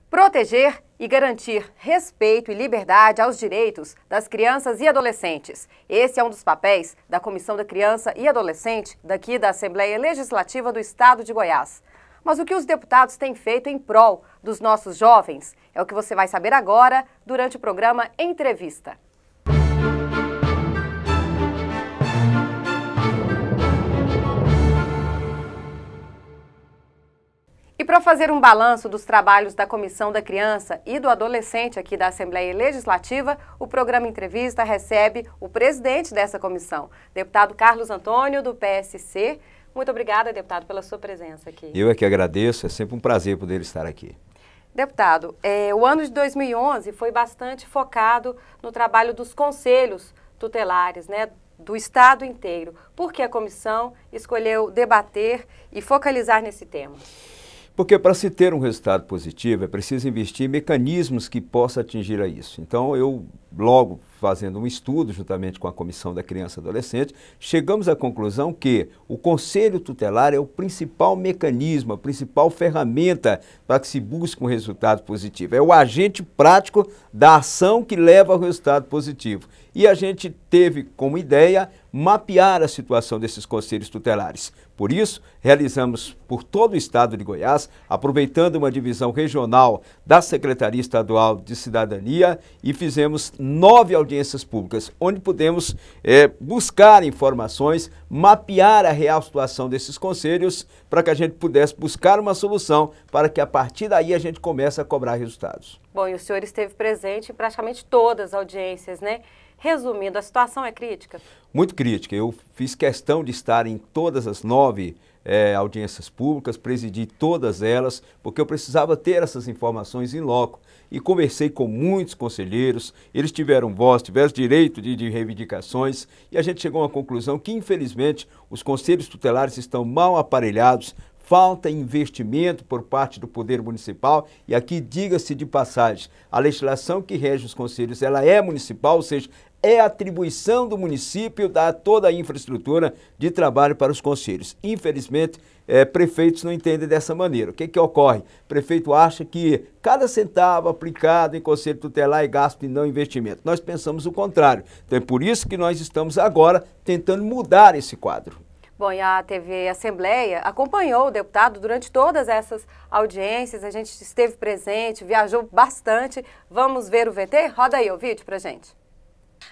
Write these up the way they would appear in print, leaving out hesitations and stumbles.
Proteger e garantir respeito e liberdade aos direitos das crianças e adolescentes. Esse é um dos papéis da Comissão da Criança e Adolescente daqui da Assembleia Legislativa do Estado de Goiás. Mas o que os deputados têm feito em prol dos nossos jovens é o que você vai saber agora durante o programa Entrevista. E para fazer um balanço dos trabalhos da Comissão da Criança e do Adolescente aqui da Assembleia Legislativa, o programa Entrevista recebe o presidente dessa comissão, deputado Carlos Antônio, do PSC. Muito obrigada, deputado, pela sua presença aqui. Eu é que agradeço, é sempre um prazer poder estar aqui. Deputado, o ano de 2011 foi bastante focado no trabalho dos conselhos tutelares, né, do Estado inteiro. Por que a comissão escolheu debater e focalizar nesse tema? Porque para se ter um resultado positivo é preciso investir em mecanismos que possam atingir a isso. Então eu, logo fazendo um estudo juntamente com a Comissão da Criança e Adolescente, chegamos à conclusão que o Conselho Tutelar é o principal mecanismo, a principal ferramenta para que se busque um resultado positivo. É o agente prático da ação que leva ao resultado positivo. E a gente teve como ideia mapear a situação desses conselhos tutelares. Por isso, realizamos por todo o estado de Goiás, aproveitando uma divisão regional da Secretaria Estadual de Cidadania, e fizemos 9 audiências públicas, onde pudemos buscar informações, mapear a real situação desses conselhos, para que a gente pudesse buscar uma solução, para que a partir daí a gente comece a cobrar resultados. Bom, e o senhor esteve presente em praticamente todas as audiências, né? Resumindo, a situação é crítica? Muito crítica. Eu fiz questão de estar em todas as 9 audiências públicas, presidi todas elas, porque eu precisava ter essas informações em loco. E conversei com muitos conselheiros, eles tiveram voz, tiveram direito de reivindicações, e a gente chegou a uma conclusão que, infelizmente, os conselhos tutelares estão mal aparelhados, falta investimento por parte do Poder Municipal, e aqui diga-se de passagem, a legislação que rege os conselhos, ela é municipal, ou seja, é atribuição do município dar toda a infraestrutura de trabalho para os conselhos. Infelizmente, prefeitos não entendem dessa maneira. O que ocorre? O prefeito acha que cada centavo aplicado em conselho tutelar é gasto e não investimento. Nós pensamos o contrário. Então é por isso que nós estamos agora tentando mudar esse quadro. Bom, e a TV Assembleia acompanhou o deputado durante todas essas audiências, a gente esteve presente, viajou bastante. Vamos ver o VT? Roda aí o vídeo pra gente.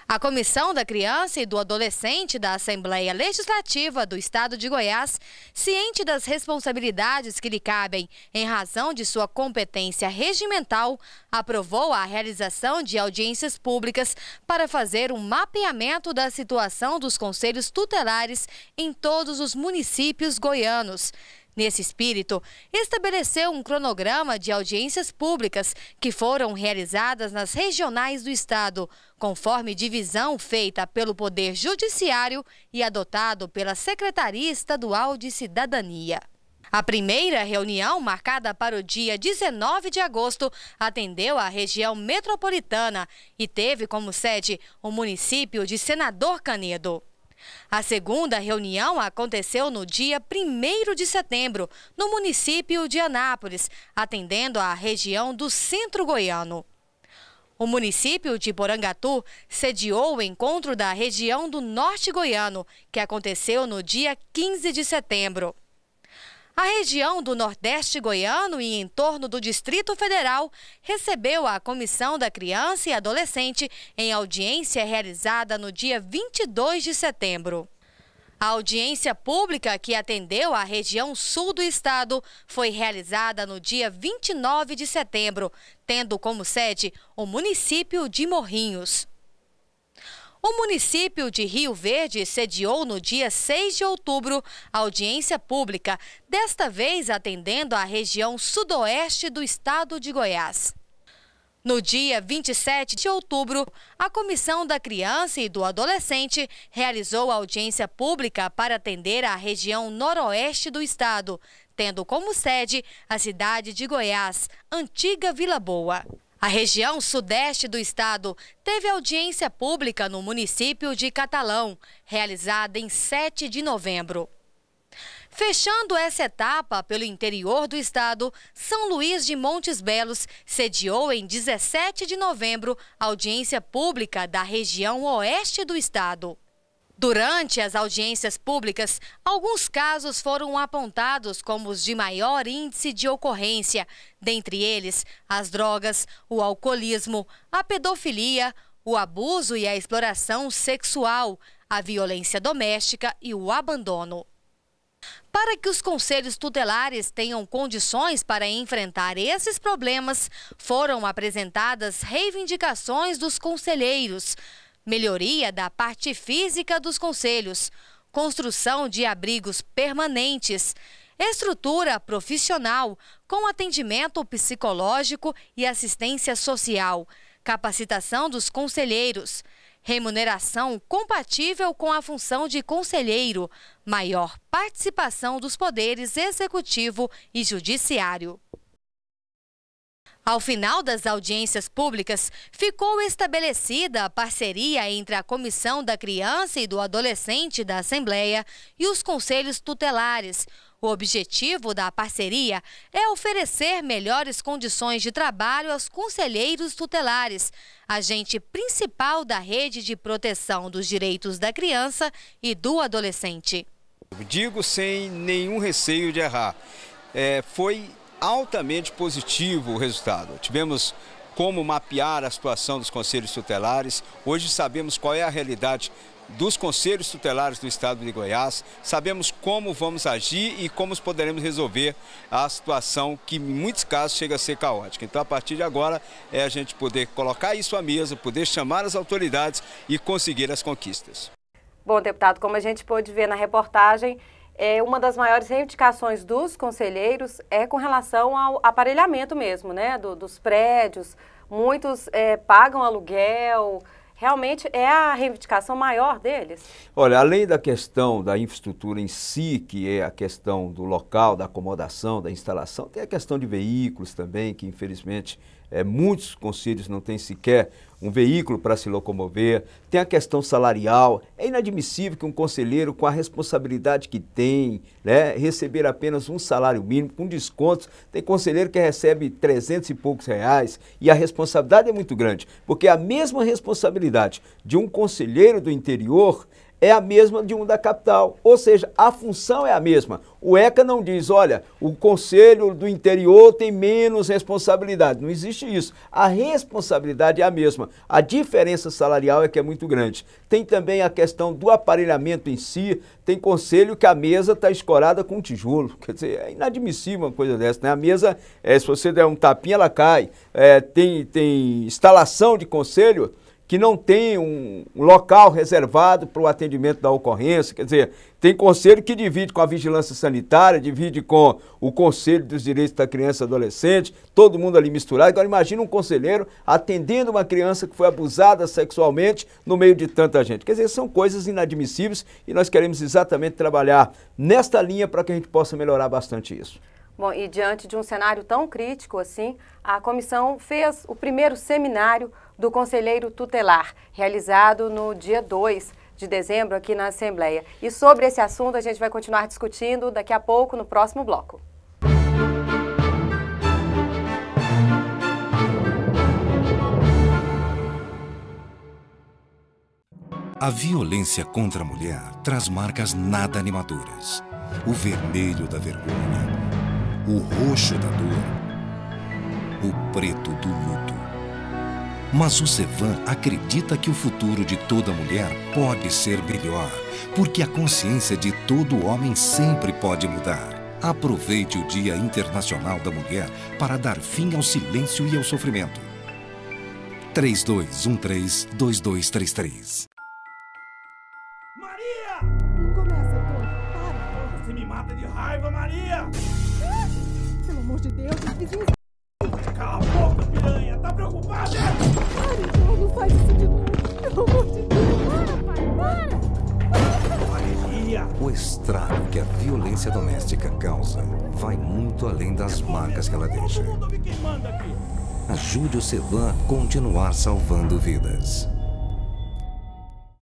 A Comissão da Criança e do Adolescente da Assembleia Legislativa do Estado de Goiás, ciente das responsabilidades que lhe cabem em razão de sua competência regimental, aprovou a realização de audiências públicas para fazer um mapeamento da situação dos conselhos tutelares em todos os municípios goianos. Nesse espírito, estabeleceu um cronograma de audiências públicas que foram realizadas nas regionais do Estado, conforme divisão feita pelo Poder Judiciário e adotado pela Secretaria Estadual de Cidadania. A primeira reunião, marcada para o dia 19 de agosto, atendeu a região metropolitana e teve como sede o município de Senador Canedo. A segunda reunião aconteceu no dia 1º de setembro, no município de Anápolis, atendendo a região do Centro Goiano. O município de Porangatu sediou o encontro da região do Norte Goiano, que aconteceu no dia 15 de setembro. A região do Nordeste Goiano e em torno do Distrito Federal recebeu a Comissão da Criança e Adolescente em audiência realizada no dia 22 de setembro. A audiência pública que atendeu a região sul do estado foi realizada no dia 29 de setembro, tendo como sede o município de Morrinhos. O município de Rio Verde sediou no dia 6 de outubro a audiência pública, desta vez atendendo a região sudoeste do estado de Goiás. No dia 27 de outubro, a Comissão da Criança e do Adolescente realizou a audiência pública para atender a região noroeste do estado, tendo como sede a cidade de Goiás, antiga Vila Boa. A região sudeste do estado teve audiência pública no município de Catalão, realizada em 7 de novembro. Fechando essa etapa pelo interior do estado, São Luís de Montes Belos sediou em 17 de novembro a audiência pública da região oeste do estado. Durante as audiências públicas, alguns casos foram apontados como os de maior índice de ocorrência, dentre eles as drogas, o alcoolismo, a pedofilia, o abuso e a exploração sexual, a violência doméstica e o abandono. Para que os conselhos tutelares tenham condições para enfrentar esses problemas, foram apresentadas reivindicações dos conselheiros: melhoria da parte física dos conselhos, construção de abrigos permanentes, estrutura profissional com atendimento psicológico e assistência social, capacitação dos conselheiros, remuneração compatível com a função de conselheiro, maior participação dos poderes executivo e judiciário. Ao final das audiências públicas, ficou estabelecida a parceria entre a Comissão da Criança e do Adolescente da Assembleia e os conselhos tutelares. O objetivo da parceria é oferecer melhores condições de trabalho aos conselheiros tutelares, agente principal da rede de proteção dos direitos da criança e do adolescente. Digo sem nenhum receio de errar, foi altamente positivo o resultado. Tivemos como mapear a situação dos conselhos tutelares. Hoje sabemos qual é a realidade dos conselhos tutelares do estado de Goiás, sabemos como vamos agir e como poderemos resolver a situação que em muitos casos chega a ser caótica. Então, a partir de agora, é a gente poder colocar isso à mesa, poder chamar as autoridades e conseguir as conquistas. Bom, deputado, como a gente pôde ver na reportagem, uma das maiores reivindicações dos conselheiros é com relação ao aparelhamento mesmo, né, dos prédios. Muitos pagam aluguel. Realmente é a reivindicação maior deles? Olha, além da questão da infraestrutura em si, que é a questão do local, da acomodação, da instalação, tem a questão de veículos também, que infelizmente muitos conselhos não têm sequer um veículo para se locomover. Tem a questão salarial. É inadmissível que um conselheiro, com a responsabilidade que tem, né, receber apenas um salário mínimo, com descontos. Tem conselheiro que recebe 300 e poucos reais e a responsabilidade é muito grande, porque a mesma responsabilidade de um conselheiro do interior é a mesma de um da capital, ou seja, a função é a mesma. O ECA não diz, olha, o conselho do interior tem menos responsabilidade, não existe isso. A responsabilidade é a mesma, a diferença salarial é que é muito grande. Tem também a questão do aparelhamento em si, tem conselho que a mesa está escorada com tijolo, quer dizer, é inadmissível uma coisa dessa, né? A mesa, se você der um tapinha, ela cai. Tem instalação de conselho que não tem um local reservado para o atendimento da ocorrência, quer dizer, tem conselho que divide com a vigilância sanitária, divide com o Conselho dos Direitos da Criança e Adolescente, todo mundo ali misturado. Agora imagina um conselheiro atendendo uma criança que foi abusada sexualmente no meio de tanta gente. Quer dizer, são coisas inadmissíveis e nós queremos exatamente trabalhar nesta linha para que a gente possa melhorar bastante isso. Bom, e diante de um cenário tão crítico assim, a comissão fez o primeiro seminário do Conselheiro Tutelar, realizado no dia 2 de dezembro aqui na Assembleia. E sobre esse assunto a gente vai continuar discutindo daqui a pouco no próximo bloco. A violência contra a mulher traz marcas nada animadoras. O vermelho da vergonha, o roxo da dor, o preto do luto. Mas o Cevan acredita que o futuro de toda mulher pode ser melhor, porque a consciência de todo homem sempre pode mudar. Aproveite o Dia Internacional da Mulher para dar fim ao silêncio e ao sofrimento. 3213-2233. Maria! Não começa, Heitor. Para. Você me mata de raiva, Maria! Pelo amor de Deus, os vizinhos... Cala a boca, piranha! Tá preocupada? Para, Heitor, não faz isso de novo. Pelo amor de Deus, para, pai, para! Maria! O estrago que a violência doméstica causa vai muito além das marcas que ela deixa. Todo mundo ouve quem manda aqui! Ajude o Cevan a continuar salvando vidas.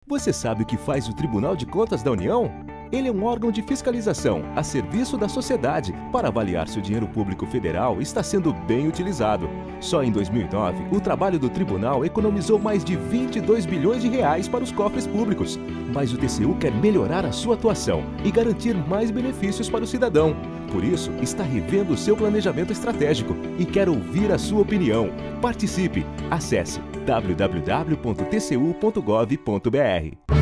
Você sabe o que faz o Tribunal de Contas da União? Ele é um órgão de fiscalização a serviço da sociedade para avaliar se o dinheiro público federal está sendo bem utilizado. Só em 2009, o trabalho do tribunal economizou mais de 22 bilhões de reais para os cofres públicos. Mas o TCU quer melhorar a sua atuação e garantir mais benefícios para o cidadão. Por isso, está revendo o seu planejamento estratégico e quer ouvir a sua opinião. Participe! Acesse www.tcu.gov.br.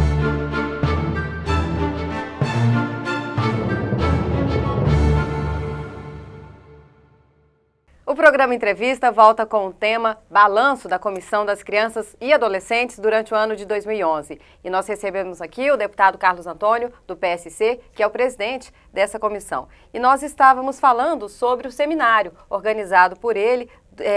O programa Entrevista volta com o tema Balanço da Comissão das Crianças e Adolescentes durante o ano de 2011. E nós recebemos aqui o deputado Carlos Antônio, do PSC, que é o presidente dessa comissão. E nós estávamos falando sobre o seminário organizado por ele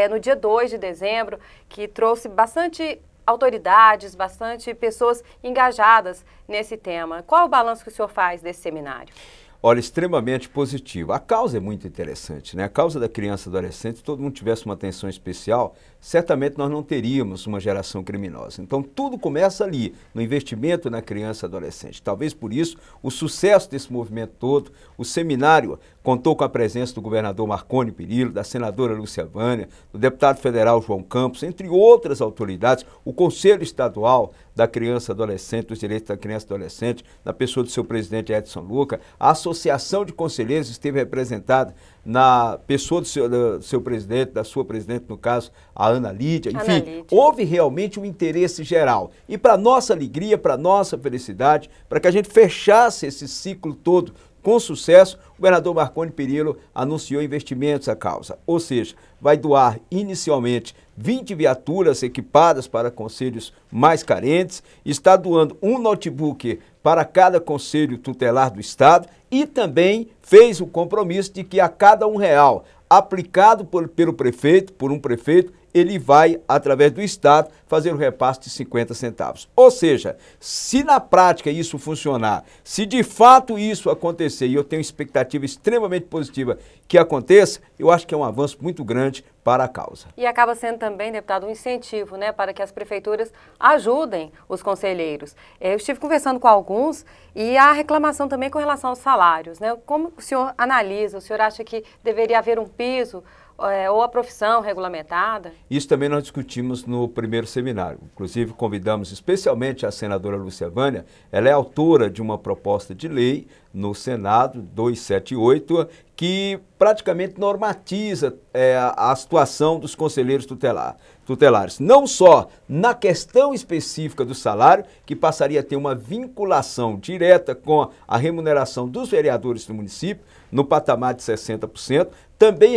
no dia 2 de dezembro, que trouxe bastante autoridades, bastante pessoas engajadas nesse tema. Qual é o balanço que o senhor faz desse seminário? Olha, extremamente positivo. A causa é muito interessante, né? A causa da criança e adolescente, se todo mundo tivesse uma atenção especial, certamente nós não teríamos uma geração criminosa. Então, tudo começa ali, no investimento na criança e adolescente. Talvez por isso, o sucesso desse movimento todo, o seminário contou com a presença do governador Marconi Perillo, da senadora Lúcia Vânia, do deputado federal João Campos, entre outras autoridades, o Conselho Estadual da Criança e Adolescente, dos Direitos da Criança e Adolescente, na pessoa do seu presidente Edson Lucas, a Associação de Conselheiros esteve representada na pessoa do seu presidente, da sua presidente, no caso, a Ana Lídia. Enfim, houve realmente um interesse geral. E para nossa alegria, para nossa felicidade, para que a gente fechasse esse ciclo todo com sucesso, o governador Marconi Perillo anunciou investimentos à causa. Ou seja, vai doar inicialmente 20 viaturas equipadas para conselhos mais carentes, está doando um notebook para cada conselho tutelar do Estado e também fez o compromisso de que a cada R$1 aplicado pelo prefeito, por um prefeito, ele vai, através do Estado, fazer o repasse de 50 centavos. Ou seja, se na prática isso funcionar, se de fato isso acontecer, e eu tenho expectativa extremamente positiva que aconteça, eu acho que é um avanço muito grande para a causa. E acaba sendo também, deputado, um incentivo, né, para que as prefeituras ajudem os conselheiros. Eu estive conversando com alguns e há reclamação também com relação aos salários, né? Como o senhor analisa? O senhor acha que deveria haver um piso ou a profissão regulamentada? Isso também nós discutimos no primeiro seminário. Inclusive, convidamos especialmente a senadora Lúcia Vânia. Ela é autora de uma proposta de lei no Senado 278, que praticamente normatiza a situação dos conselheiros tutelares. Não só na questão específica do salário, que passaria a ter uma vinculação direta com a remuneração dos vereadores do município, no patamar de 60%, também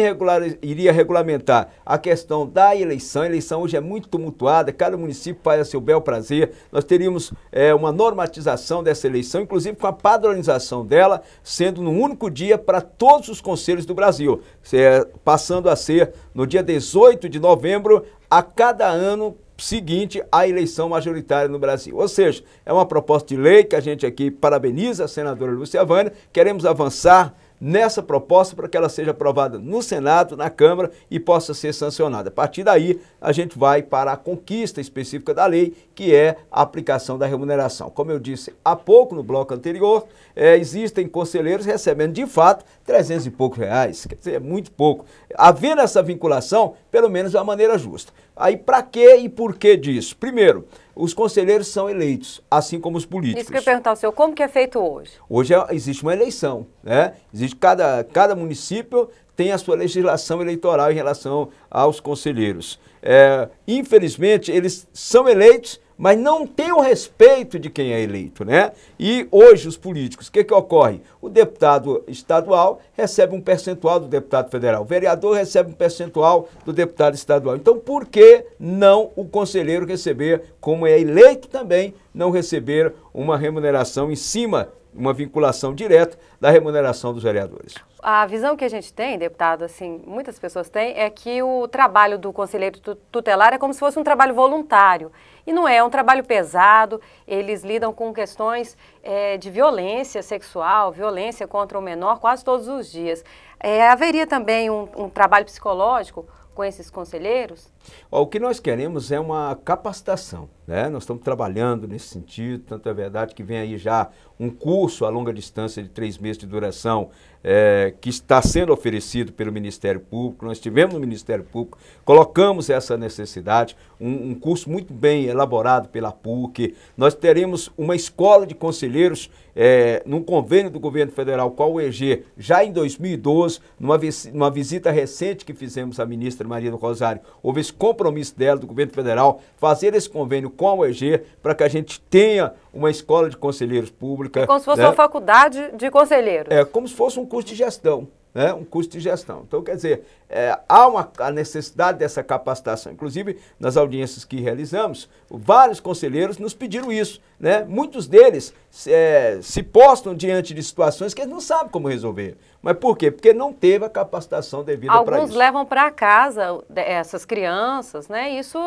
iria regulamentar a questão da eleição. A eleição hoje é muito tumultuada, cada município faz a seu bel prazer. Nós teríamos uma normatização dessa eleição, inclusive com a padronização dela, sendo num único dia para todos os conselhos do Brasil, passando a ser no dia 18 de novembro, a cada ano seguinte à eleição majoritária no Brasil. Ou seja, é uma proposta de lei que a gente aqui parabeniza a senadora Lúcia Vânia. Queremos avançar nessa proposta para que ela seja aprovada no Senado, na Câmara e possa ser sancionada. A partir daí, a gente vai para a conquista específica da lei, que é a aplicação da remuneração. Como eu disse há pouco no bloco anterior, existem conselheiros recebendo de fato R$300 e poucos, quer dizer, é muito pouco. Havendo essa vinculação, pelo menos de uma maneira justa. Aí, para quê e por que disso? Primeiro, os conselheiros são eleitos, assim como os políticos. Isso que eu ia perguntar ao senhor, como que é feito hoje? Hoje existe uma eleição, né? Existe cada município tem a sua legislação eleitoral em relação aos conselheiros. Infelizmente, eles são eleitos, mas não tem o respeito de quem é eleito, né? E hoje os políticos, o que ocorre? O deputado estadual recebe um percentual do deputado federal, o vereador recebe um percentual do deputado estadual. Então, por que não o conselheiro receber, como é eleito também, não receber uma remuneração em cima, uma vinculação direta da remuneração dos vereadores? A visão que a gente tem, deputado, assim, muitas pessoas têm, é que o trabalho do conselheiro tutelar é como se fosse um trabalho voluntário. E não é, é um trabalho pesado, eles lidam com questões de violência sexual, violência contra o menor quase todos os dias. Haveria também um trabalho psicológico com esses conselheiros? O que nós queremos é uma capacitação. né? Nós estamos trabalhando nesse sentido, tanto é verdade que vem aí já um curso a longa distância de 3 meses de duração, que está sendo oferecido pelo Ministério Público. Nós tivemos no Ministério Público, colocamos essa necessidade, um curso muito bem elaborado pela PUC. Nós teremos uma escola de conselheiros num convênio do governo federal com a UEG, já em 2012, numa visita recente que fizemos à ministra Maria do Rosário, houve esse compromisso dela, do governo federal, fazer esse convênio com a UEG para que a gente tenha uma escola de conselheiros pública. É como se fosse uma faculdade de conselheiros. É como se fosse um curso de gestão, né? Um curso de gestão. Então, quer dizer, há a necessidade dessa capacitação. Inclusive, nas audiências que realizamos, vários conselheiros nos pediram isso, né? Muitos deles se postam diante de situações que eles não sabem como resolver. Mas por quê? Porque não teve a capacitação devida para isso. Alguns levam para casa essas crianças, né? Isso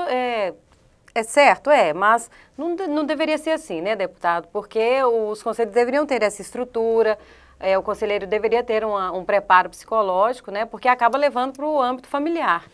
é certo, mas não deveria ser assim, né, deputado? Porque os conselheiros deveriam ter essa estrutura, o conselheiro deveria ter um preparo psicológico, né? Porque acaba levando para o âmbito familiar.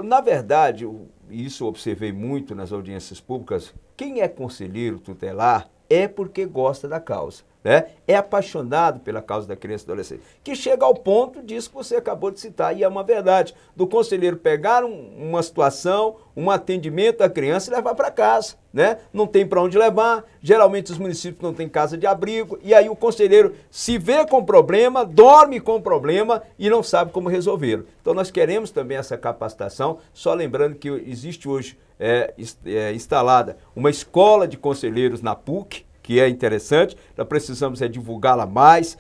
Na verdade, isso eu observei muito nas audiências públicas, quem é conselheiro tutelar é porque gosta da causa, né? É apaixonado pela causa da criança e do adolescente, que chega ao ponto disso que você acabou de citar, e é uma verdade, do conselheiro pegar uma situação, um atendimento da criança e levar para casa, né? Não tem para onde levar, geralmente os municípios não têm casa de abrigo, e aí o conselheiro se vê com problema, dorme com problema e não sabe como resolver. Então nós queremos também essa capacitação, só lembrando que existe hoje instalada uma escola de conselheiros na PUC, que é interessante, nós precisamos divulgá-la mais,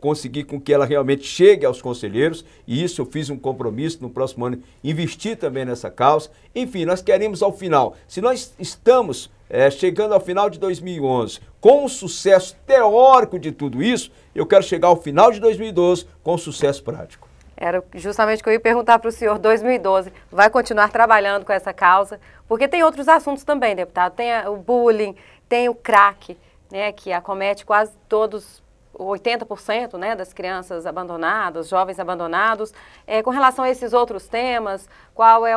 conseguir com que ela realmente chegue aos conselheiros, e isso eu fiz um compromisso no próximo ano, investir também nessa causa. Enfim, nós queremos ao final, se nós estamos chegando ao final de 2011 com um sucesso teórico de tudo isso, eu quero chegar ao final de 2012 com um sucesso prático. Era justamente o que eu ia perguntar para o senhor, 2012, vai continuar trabalhando com essa causa? Porque tem outros assuntos também, deputado, tem o bullying, tem o crack, né, que acomete quase todos, 80%, né, das crianças abandonadas, jovens abandonados. Com relação a esses outros temas, qual é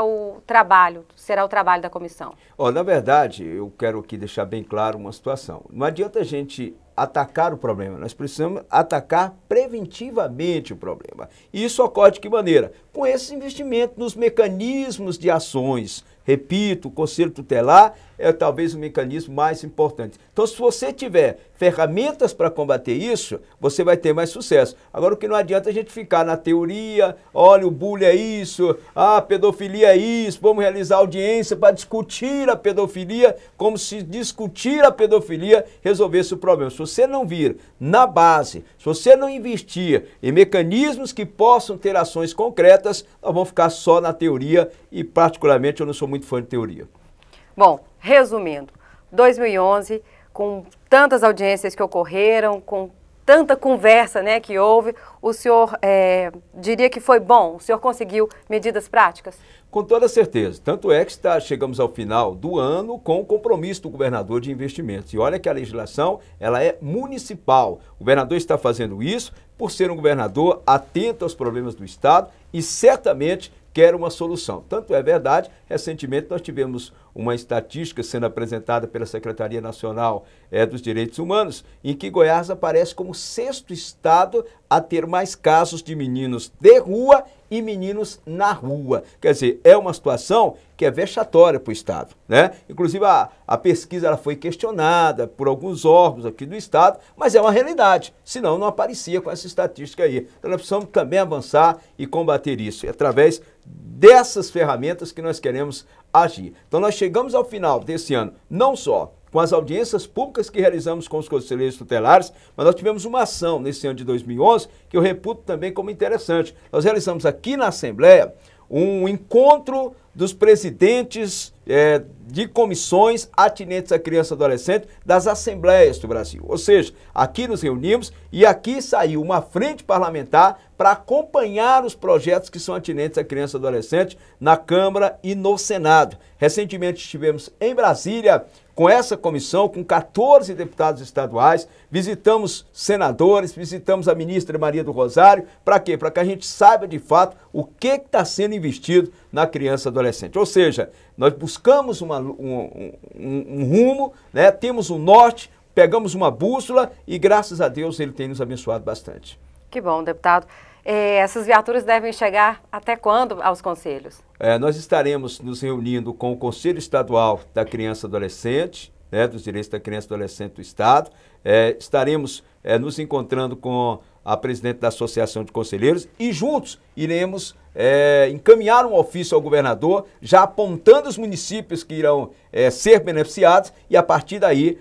será o trabalho da comissão? Na verdade, eu quero aqui deixar bem claro uma situação. Não adianta a gente atacar o problema, nós precisamos atacar preventivamente o problema. E isso ocorre de que maneira? Com esse investimento nos mecanismos de ações. Repito, o Conselho Tutelar é talvez o mecanismo mais importante. Então, se você tiver ferramentas para combater isso, você vai ter mais sucesso. Agora, o que não adianta a gente ficar na teoria, olha, o bullying é isso, a pedofilia é isso, vamos realizar audiência para discutir a pedofilia, como se discutir a pedofilia resolvesse o problema. Se você não vir na base, se você não investir em mecanismos que possam ter ações concretas, nós vamos ficar só na teoria e, particularmente, eu não sou muito fã de teoria. Bom, resumindo, 2011, com tantas audiências que ocorreram, com tanta conversa, né, que houve, o senhor diria que foi bom? O senhor conseguiu medidas práticas? Com toda certeza. Tanto é que chegamos ao final do ano com o compromisso do governador de investimentos. E olha que a legislação ela é municipal. O governador está fazendo isso por ser um governador atento aos problemas do Estado e certamente quer uma solução. Tanto é verdade, recentemente nós tivemos uma estatística sendo apresentada pela Secretaria Nacional dos Direitos Humanos, em que Goiás aparece como o 6º estado a ter mais casos de meninos de rua e meninos na rua. Quer dizer, é uma situação que é vexatória para o Estado, né? Inclusive a pesquisa ela foi questionada por alguns órgãos aqui do Estado, mas é uma realidade, senão não aparecia com essa estatística aí. Então nós precisamos também avançar e combater isso, através dessas ferramentas que nós queremos agir. Então nós chegamos ao final desse ano, não só com as audiências públicas que realizamos com os conselheiros tutelares, mas nós tivemos uma ação nesse ano de 2011 que eu reputo também como interessante. Nós realizamos aqui na Assembleia um encontro dos presidentes de comissões atinentes à criança e adolescente das Assembleias do Brasil. Ou seja, aqui nos reunimos e aqui saiu uma frente parlamentar para acompanhar os projetos que são atinentes à criança e adolescente na Câmara e no Senado. Recentemente estivemos em Brasília com essa comissão, com 14 deputados estaduais, visitamos senadores, visitamos a ministra Maria do Rosário. Para quê? Para que a gente saiba de fato o que está sendo investido na criança e adolescente. adolescente. Ou seja, nós buscamos um rumo, né? Temos um norte, pegamos uma bússola e, graças a Deus, ele tem nos abençoado bastante. Que bom, deputado. Essas viaturas devem chegar até quando aos conselhos? Nós estaremos nos reunindo com o Conselho Estadual da Criança e Adolescente, né, dos Direitos da Criança e Adolescente do Estado. Estaremos nos encontrando com a presidente da Associação de Conselheiros e juntos iremos encaminhar um ofício ao governador, já apontando os municípios que irão ser beneficiados e, a partir daí,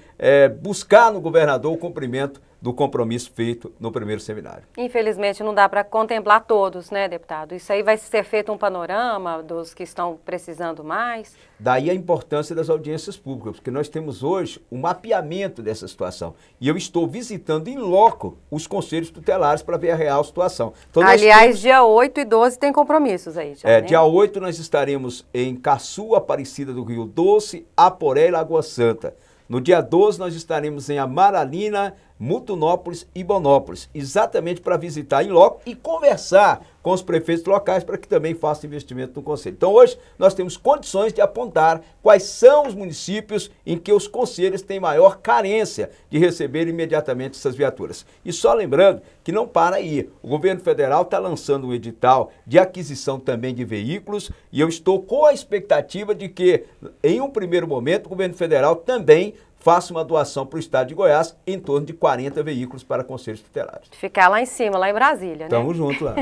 buscar no governador o cumprimento do compromisso feito no primeiro seminário. Infelizmente não dá para contemplar todos, né, deputado? Isso aí vai ser feito um panorama dos que estão precisando mais? Daí a importância das audiências públicas, porque nós temos hoje um mapeamento dessa situação. E eu estou visitando em loco os conselhos tutelares para ver a real situação. Então, aliás, dia 8 e 12 tem compromissos aí. Já, né? Dia 8 nós estaremos em Caçu, Aparecida do Rio Doce, Aporé e Lagoa Santa. No dia 12 nós estaremos em Amaralina, Mutunópolis e Bonópolis, exatamente para visitar em loco e conversar com os prefeitos locais para que também façam investimento no conselho. Então hoje nós temos condições de apontar quais são os municípios em que os conselhos têm maior carência de receber imediatamente essas viaturas. E só lembrando que não para aí, o governo federal está lançando um edital de aquisição também de veículos e eu estou com a expectativa de que em um primeiro momento o governo federal também faça uma doação para o estado de Goiás em torno de 40 veículos para conselhos tutelares. Ficar lá em cima, lá em Brasília, né? Tamo junto lá.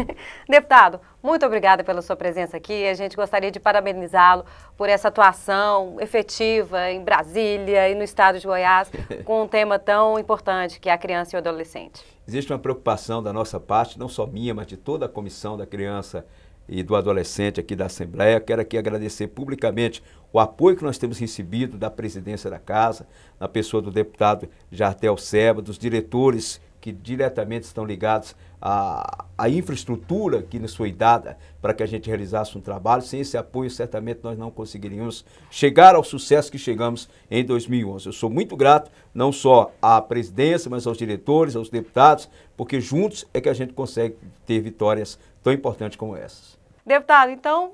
Deputado, muito obrigada pela sua presença aqui. A gente gostaria de parabenizá-lo por essa atuação efetiva em Brasília e no estado de Goiás com um tema tão importante que é a criança e o adolescente. Existe uma preocupação da nossa parte, não só minha, mas de toda a comissão da criança e do adolescente aqui da Assembleia. Quero aqui agradecer publicamente o apoio que nós temos recebido da presidência da Casa, na pessoa do deputado Jartel Seba, dos diretores que diretamente estão ligados à infraestrutura que nos foi dada para que a gente realizasse um trabalho. Sem esse apoio, certamente nós não conseguiríamos chegar ao sucesso que chegamos em 2011. Eu sou muito grato, não só à presidência, mas aos diretores, aos deputados, porque juntos é que a gente consegue ter vitórias tão importantes como essas. Deputado, então,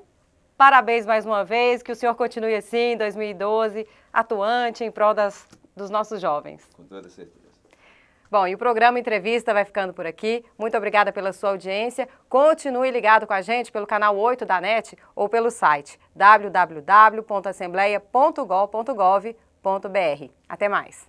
parabéns mais uma vez, que o senhor continue assim em 2012, atuante em prol dos nossos jovens. Com toda certeza. Bom, e o programa Entrevista vai ficando por aqui. Muito obrigada pela sua audiência. Continue ligado com a gente pelo canal 8 da NET ou pelo site www.assembleia.gov.br. Até mais.